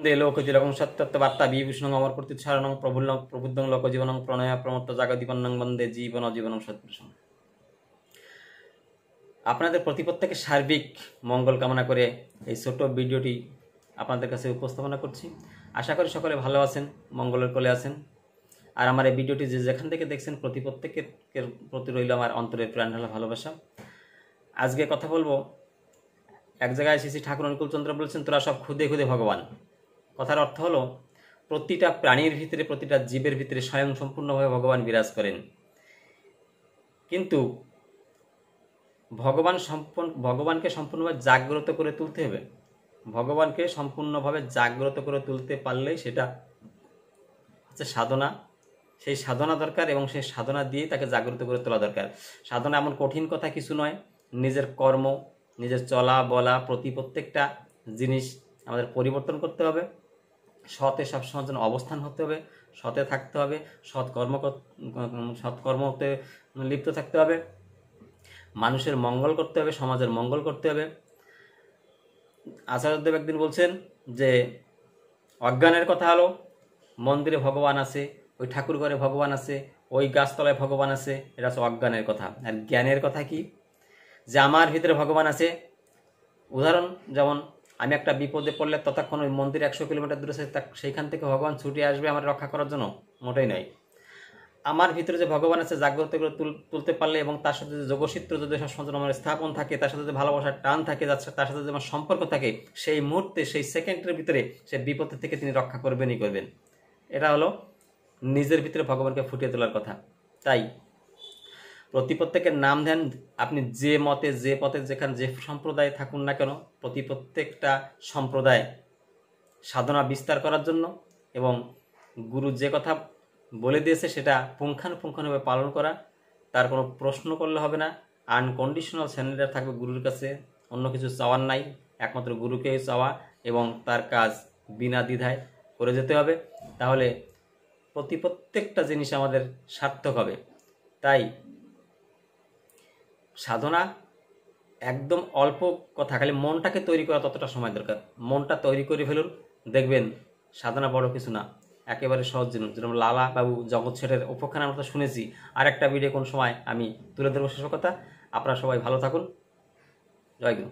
দে লোক যেরকম সত্যত্ব বার্তা বিভূষণ অমর প্রতিচ্ছারণং প্রবুদ্ধং লোকজীবনং প্রণয় প্রমত্ত জাগদীপন্নং বন্দে জীবন অজীবনং সৎপুরুষং। আপনাদের প্রত্যেকের সার্বিক মঙ্গল কামনা করে এই ছোট ভিডিওটি আপনাদের কাছে উপস্থাপনা করছি। আশা করি সকলে ভালো আছেন, মঙ্গলের কোলে আছেন। আর আমার এই ভিডিওটি যেখান থেকে দেখছেন প্রত্যেকের প্রতি রইল আমার অন্তরের প্রাণঢালা ভালোবাসা। আজকে কথা বলবো, এক জায়গায় শ্রী ঠাকুর অনুকূলচন্দ্র বলেছেন, তোরা সব খুদে খুদে ভগবান। কথার অর্থ হলো, প্রতিটা প্রাণীর ভিতরে, প্রতিটা জীবের ভিতরে স্বয়ং সম্পূর্ণভাবে ভগবান বিরাজ করেন। কিন্তু ভগবানকে সম্পূর্ণভাবে জাগ্রত করে তুলতে হবে। ভগবানকে সম্পূর্ণভাবে জাগ্রত করে তুলতে পারলেই সেটা হচ্ছে সাধনা। সেই সাধনা দরকার এবং সেই সাধনা দিয়ে তাকে জাগ্রত করে তোলা দরকার। সাধনা এমন কঠিন কথা কিছু নয়। নিজের কর্ম, নিজের চলা বলা, প্রত্যেকটা জিনিস আমাদের পরিবর্তন করতে হবে। সতে সবসময় যেন অবস্থান হতে হবে, সতে থাকতে হবে, সৎকর্মতে লিপ্ত থাকতে হবে, মানুষের মঙ্গল করতে হবে, সমাজের মঙ্গল করতে হবে। আচার্যদেব একদিন বলছেন যে অজ্ঞানের কথা হলো, মন্দিরে ভগবান আছে, ওই ঠাকুর ঘরে ভগবান আছে, ওই গাছতলায় ভগবান আছে, এটা হচ্ছে অজ্ঞানের কথা। আর জ্ঞানের কথা কি? যে আমার ভিতরে ভগবান আছে। উদাহরণ, যেমন আমি একটা বিপদে পড়লে ততক্ষণ ওই মন্দির 100 কিলোমিটার দূরে আছে, সেইখান থেকে ভগবান ছুটে আসবে আমার রক্ষা করার জন্য? মোটেই নয়। আমার ভিতরে যে ভগবান আছে, জাগ্রত করে তুলতে পারলে এবং তার সাথে যে যোগসূত্র যদি সবসময় আমার স্থাপন থাকে, তার সাথে যে ভালোবাসার টান থাকে, তার সাথে যে আমার সম্পর্ক থাকে, সেই মুহূর্তে, সেই সেকেন্ডের ভিতরে সে বিপদের থেকে তিনি রক্ষা করবেনই করবেন। এটা হলো নিজের ভিতরে ভগবানকে ফুটিয়ে তোলার কথা। তাই প্রত্যেকের নাম ধ্যান, আপনি যে মতে, যে পথে, যেখানে যে সম্প্রদায়ে থাকুন না কেন, প্রত্যেকটা সম্প্রদায় সাধনা বিস্তার করার জন্য এবং গুরু যে কথা বলে দিয়েছে সেটা পুঙ্খানুপুঙ্খানুভাবে পালন করা। তার কোনো প্রশ্ন করলে হবে না। আনকন্ডিশনাল স্যারেন্ডার থাকবে গুরুর কাছে, অন্য কিছু চাওয়ার নাই, একমাত্র গুরুকেই চাওয়া এবং তার কাজ বিনা দ্বিধায় করে যেতে হবে। তাহলে প্রত্যেকটা জিনিস আমাদের সার্থক হবে। তাই সাধনা একদম অল্প কথা, খালি মনটাকে তৈরি করা ততটা সময় দরকার। মনটা তৈরি করে ফেলুন, দেখবেন সাধনা বড় কিছু না, একেবারে সহজ জিনিস। যেরকম লালা বাবু জগৎ শেঠের উপাখ্যান আমরা তো শুনেছি, আর একটা ভিডিও কোন সময় আমি তুলে ধরবো সেসব কথা। আপনারা সবাই ভালো থাকুন। জয় গুরু।